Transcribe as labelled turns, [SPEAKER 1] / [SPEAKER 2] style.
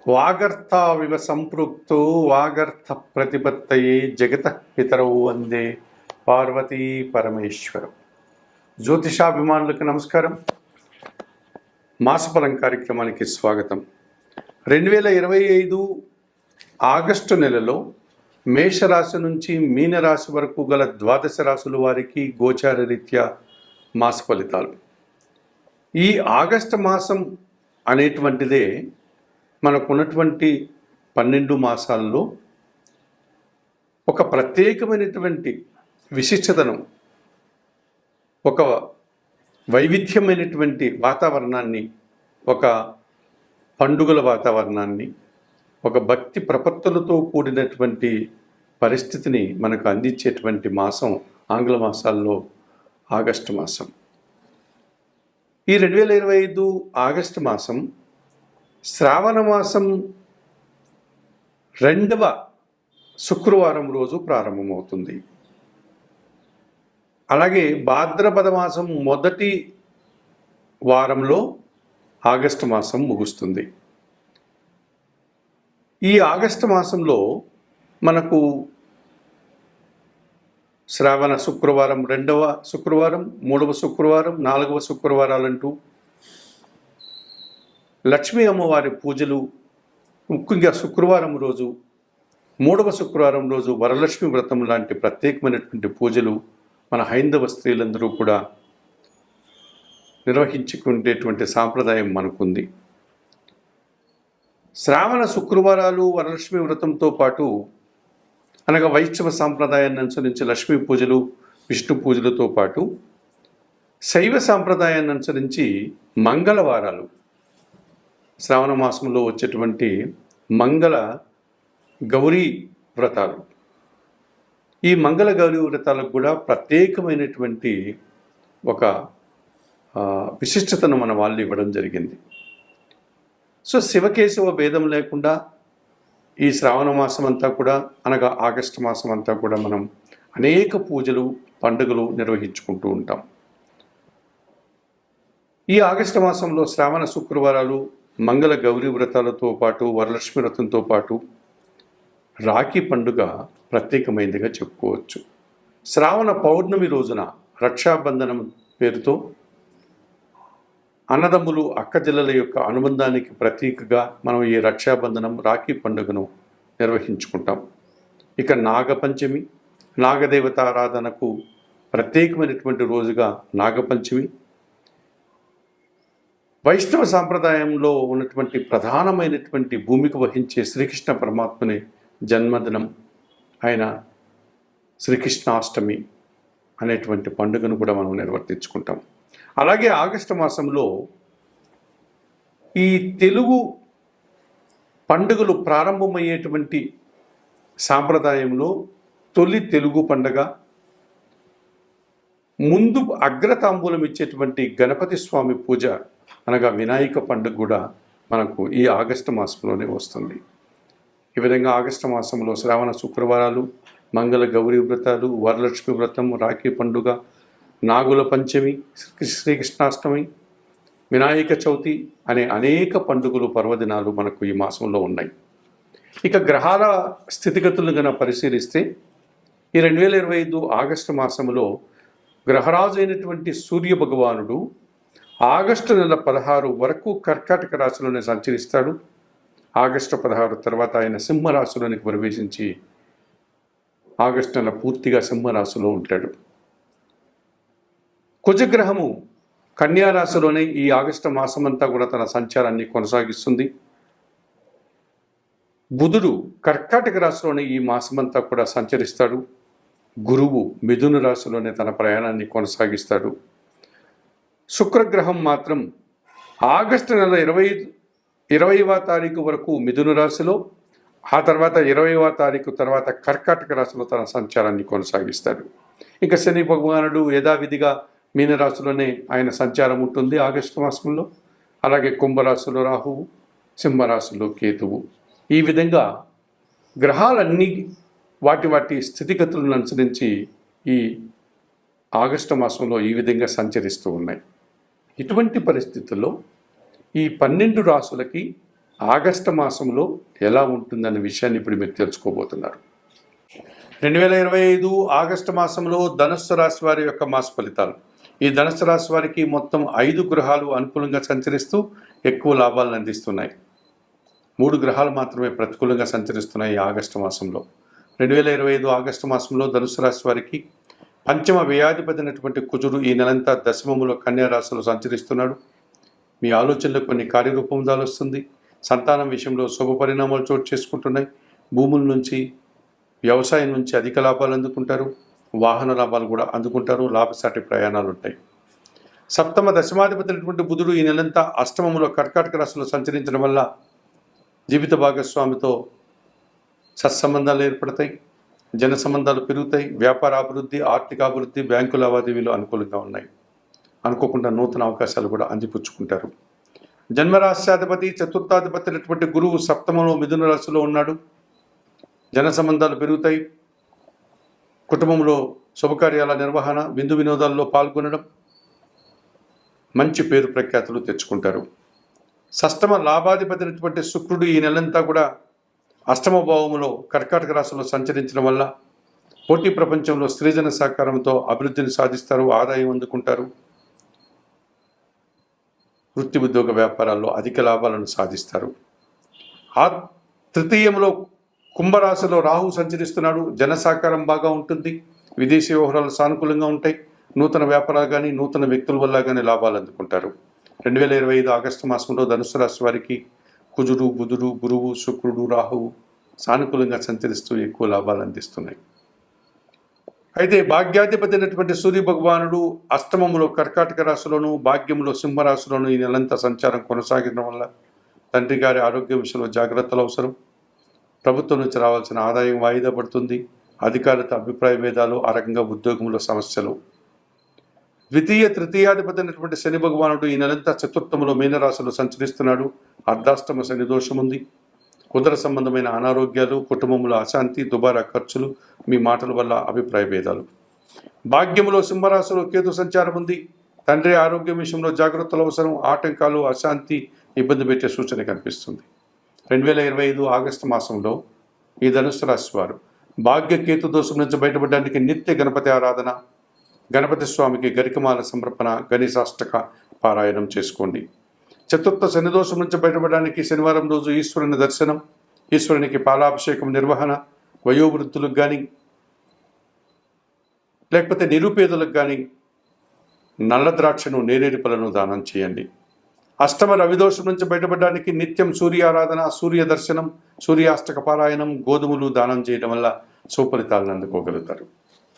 [SPEAKER 1] వాగర్థావివ సంపృక్తో వాగర్థ ప్రతిపత్తయే జగతః పితరౌ వందే పార్వతీ పరమేశ్వరం. జ్యోతిషాభిమానులకు నమస్కారం. మాసఫలం కార్యక్రమానికి స్వాగతం. 2025 ఆగస్టు నెలలో మేషరాశి నుంచి మీనరాశి వరకు గల ద్వాదశ రాశుల వారికి గోచార రీత్యా మాస ఫలితాలు. ఈ ఆగస్టు మాసం అనేటువంటిదే మనకున్నటువంటి 12 మాసాల్లో ఒక ప్రత్యేకమైనటువంటి విశిష్టతను, ఒక వైవిధ్యమైనటువంటి వాతావరణాన్ని, ఒక పండుగల వాతావరణాన్ని, ఒక భక్తి ప్రపత్తులతో కూడినటువంటి పరిస్థితిని మనకు అందించేటువంటి మాసం ఆంగ్ల మాసాల్లో ఆగస్టు మాసం. ఈ 2025 ఆగస్టు మాసం శ్రావణ మాసం 2వ శుక్రవారం రోజు ప్రారంభమవుతుంది. అలాగే భాద్రపద మాసం మొదటి వారంలో ఆగస్టు మాసం ముగుస్తుంది. ఈ ఆగస్టు మాసంలో మనకు శ్రావణ శుక్రవారం, 2వ శుక్రవారం, 3వ శుక్రవారం, 4వ శుక్రవారాలంటూ లక్ష్మీ అమ్మవారి పూజలు, ముఖ్యంగా శుక్రవారం రోజు, 3వ శుక్రవారం రోజు వరలక్ష్మి వ్రతం లాంటి ప్రత్యేకమైనటువంటి పూజలు మన హైందవ స్త్రీలందరూ కూడా నిర్వహించుకునేటువంటి సాంప్రదాయం మనకుంది. శ్రావణ శుక్రవారాలు వరలక్ష్మి వ్రతంతో పాటు, అనగా వైష్ణవ సాంప్రదాయాన్ని అనుసరించి లక్ష్మీ పూజలు, విష్ణు పూజలతో పాటు శైవ సాంప్రదాయాన్ని అనుసరించి మంగళవారాలు, శ్రావణ మాసంలో వచ్చేటువంటి మంగళ గౌరీ వ్రతాలు, ఈ మంగళ గౌరీ వ్రతాలకు కూడా ప్రత్యేకమైనటువంటి ఒక విశిష్టతను మన వాళ్ళు ఇవ్వడం జరిగింది. సో శివకేశవ భేదం లేకుండా ఈ శ్రావణ మాసం అంతా కూడా, అనగా ఆగస్టు మాసం అంతా కూడా మనం అనేక పూజలు, పండుగలు నిర్వహించుకుంటూ ఉంటాం. ఈ ఆగస్టు మాసంలో శ్రావణ శుక్రవారాలు, మంగళ గౌరీ వ్రతాలతో పాటు వరలక్ష్మి వ్రతంతో పాటు రాఖీ పండుగ ప్రత్యేకమైనదిగా చెప్పుకోవచ్చు. శ్రావణ పౌర్ణమి రోజున రక్షాబంధనం పేరుతో అన్నదమ్ములు, అక్కజెల్లల యొక్క అనుబంధానికి ప్రతీకగా మనం ఈ రక్షాబంధనం, రాఖీ పండుగను నిర్వహించుకుంటాం. ఇక నాగపంచమి, నాగదేవత ఆరాధనకు ప్రత్యేకమైనటువంటి రోజుగా నాగపంచమి. వైష్ణవ సాంప్రదాయంలో ఉన్నటువంటి ప్రధానమైనటువంటి భూమిక వహించే శ్రీకృష్ణ పరమాత్మని జన్మదినం అయిన శ్రీకృష్ణాష్టమి అనేటువంటి పండుగను కూడా మనం నిర్వర్తించుకుంటాం. అలాగే ఆగస్టు మాసంలో ఈ తెలుగు పండుగలు ప్రారంభమయ్యేటువంటి సాంప్రదాయంలో తొలి తెలుగు పండుగ, ముందు అగ్రతాంబూలం ఇచ్చేటువంటి గణపతి స్వామి పూజ, అనగా వినాయక పండుగ కూడా మనకు ఈ ఆగస్టు మాసంలోనే వస్తుంది. ఈ విధంగా ఆగస్టు మాసంలో శ్రావణ శుక్రవారాలు, మంగళ గౌరీ వ్రతాలు, వరలక్ష్మి వ్రతం, రాఖీ పండుగ, నాగుల పంచమి, శ్రీకృష్ణాష్టమి, వినాయక చవితి అనే అనేక పండుగలు, పర్వదినాలు మనకు ఈ మాసంలో ఉన్నాయి. ఇక గ్రహాల స్థితిగతులను కనుక పరిశీలిస్తే ఈ 2025 ఆగస్టు మాసంలో గ్రహరాజు అయినటువంటి సూర్య భగవానుడు ఆగస్టు నెల 16 వరకు కర్కాటక రాశిలోనే సంచరిస్తాడు. ఆగస్టు 16 తర్వాత ఆయన సింహరాశిలోనికి ప్రవేశించి ఆగస్టు నెల పూర్తిగా సింహరాశిలో ఉంటాడు. కుజగ్రహము కన్యారాశిలోనే ఈ ఆగస్టు మాసమంతా కూడా తన సంచారాన్ని కొనసాగిస్తుంది. బుధుడు కర్కాటక రాశిలోనే ఈ మాసమంతా కూడా సంచరిస్తాడు. గురువు మిథున రాశిలోనే తన ప్రయాణాన్ని కొనసాగిస్తాడు. శుక్రగ్రహం మాత్రం ఆగస్టు నెల 20వ తారీఖు వరకు మిథున రాశిలో, ఆ తర్వాత 20వ తారీఖు తర్వాత కర్కాటక రాశిలో తన సంచారాన్ని కొనసాగిస్తాడు. ఇక శని భగవానుడు యథావిధిగా మీనరాశిలోనే ఆయన సంచారం ఉంటుంది ఆగస్టు మాసంలో. అలాగే కుంభరాశిలో రాహువు, సింహరాశిలో కేతువు. ఈ విధంగా గ్రహాలన్నీ వాటి స్థితిగతులను అనుసరించి ఈ ఆగస్టు మాసంలో ఈ విధంగా సంచరిస్తూ ఉన్నాయి. ఇటువంటి పరిస్థితుల్లో ఈ 12 రాశులకి ఆగస్టు మాసంలో ఎలా ఉంటుందన్న విషయాన్ని ఇప్పుడు మీరు తెలుసుకోబోతున్నారు. 2025 ఆగస్టు మాసంలో ధనుస్సు రాశి వారి యొక్క మాస ఫలితాలు. ఈ ధనుస్సు రాశి వారికి మొత్తం 5 గ్రహాలు అనుకూలంగా సంచరిస్తూ ఎక్కువ లాభాలను అందిస్తున్నాయి. 3 గ్రహాలు మాత్రమే ప్రతికూలంగా సంచరిస్తున్నాయి ఈ ఆగస్టు మాసంలో. 2025 ఆగస్టు మాసంలో ధనుస్సు రాశి వారికి పంచమ వ్యయాధిపతి అయినటువంటి కుజుడు ఈ నెలంతా దశమములో కన్యా రాశిలో సంచరిస్తున్నాడు. మీ ఆలోచనలో కొన్ని కార్యరూపం దాలుస్తుంది. సంతానం విషయంలో శుభ పరిణామాలు చోటు చేసుకుంటున్నాయి. భూముల నుంచి, వ్యవసాయం నుంచి అధిక లాభాలు అందుకుంటారు. వాహన లాభాలు కూడా అందుకుంటారు. లాభసాటి ప్రయాణాలు ఉంటాయి. సప్తమ దశమాధిపతి అయినటువంటి బుధుడు ఈ నెలంతా అష్టమములో కర్కాటక రాశిలో సంచరించడం వల్ల జీవిత భాగస్వామితో సత్సంబంధాలు ఏర్పడతాయి. జన సంబంధాలు పెరుగుతాయి. వ్యాపార అభివృద్ధి, ఆర్థిక అభివృద్ధి, బ్యాంకు లావాదేవీలు అనుకూలంగా ఉన్నాయి. అనుకోకుండా నూతన అవకాశాలు కూడా అందిపుచ్చుకుంటారు. జన్మరాశ్యాధిపతి చతుర్థాధిపతి అయినటువంటి గురువు సప్తమంలో మిథున రాశిలో ఉన్నాడు. జన సంబంధాలు పెరుగుతాయి. కుటుంబంలో శుభకార్యాల నిర్వహణ, విందు వినోదాల్లో పాల్గొనడం, మంచి పేరు ప్రఖ్యాతులు తెచ్చుకుంటారు. షష్టమ లాభాధిపతి అయినటువంటి శుక్రుడు ఈ నెలంతా కూడా అష్టమ భావములో కర్కాటక రాశిలో సంచరించడం వల్ల పోటీ ప్రపంచంలో స్త్రీజన సహకారంతో అభివృద్ధిని సాధిస్తారు. ఆదాయం అందుకుంటారు. వృత్తి ఉద్యోగ వ్యాపారాల్లో అధిక లాభాలను సాధిస్తారు. తృతీయంలో కుంభరాశిలో రాహు సంచరిస్తున్నాడు. జన సహకారం బాగా ఉంటుంది. విదేశీ వ్యవహారాలు సానుకూలంగా ఉంటాయి. నూతన వ్యాపారాలు కానీ, నూతన వ్యక్తుల వల్ల కానీ లాభాలు అందుకుంటారు. 2025 ఆగస్టు మాసంలో ధనుసు రాశి వారికి కుజుడు, బుధుడు, గురువు, శుక్రుడు, రాహువు సానుకూలంగా సంచరిస్తూ ఎక్కువ లాభాలు అందిస్తున్నాయి. అయితే భాగ్యాధిపతి అయినటువంటి సూర్య భగవానుడు అష్టమములో కర్కాటక రాశిలోను, భాగ్యంలో సింహరాశిలోను ఈ నెలంతా సంచారం కొనసాగడం వల్ల తండ్రి గారి ఆరోగ్య విషయంలో జాగ్రత్తలు అవసరం. ప్రభుత్వం నుంచి రావాల్సిన ఆదాయం వాయిదా పడుతుంది. అధికారులతో అభిప్రాయ భేదాలు, ఆ రకంగా ఉద్యోగంలో సమస్యలు. ద్వితీయ తృతీయాధిపతి అయినటువంటి శని భగవానుడు ఈ నెలంతా చతుర్థములో మీనరాశిలో సంచరిస్తున్నాడు. అర్ధాష్టమ శని దోషం ఉంది. ఉదర సంబంధమైన అనారోగ్యాలు, కుటుంబంలో అశాంతి, దుబారా ఖర్చులు, మీ మాటల వల్ల అభిప్రాయ భేదాలు. భాగ్యములో సింహరాశిలో కేతు సంచారం ఉంది. తండ్రి ఆరోగ్యం విషయంలో జాగ్రత్తలు అవసరం. ఆటంకాలు, అశాంతి ఇబ్బంది పెట్టే సూచన కనిపిస్తుంది. 2025 ఆగస్టు మాసంలో ఈ ధనుస్సు రాశి వారు భాగ్యకేతు దోషం నుంచి బయటపడడానికి నిత్య గణపతి ఆరాధన, గణపతి స్వామికి గరికమాల సమర్పణ, గణేశాష్టక పారాయణం చేసుకోండి. చతుర్థ శని దోషం నుంచి బయటపడడానికి శనివారం రోజు ఈశ్వరుని దర్శనం, ఈశ్వరునికి పాలాభిషేకం నిర్వహణ, వయోవృద్ధులకు కానీ లేకపోతే నిరుపేదలకు కానీ నల్ల ద్రాక్షను, నేరేడు పళ్ళను దానం చేయండి. అష్టమ రవిదోషం నుంచి బయటపడడానికి నిత్యం సూర్యారాధన, సూర్య దర్శనం, సూర్యాష్టక పారాయణం, గోధుమలు దానం చేయడం వల్ల సుఫలితాలను అందుకోగలుగుతారు.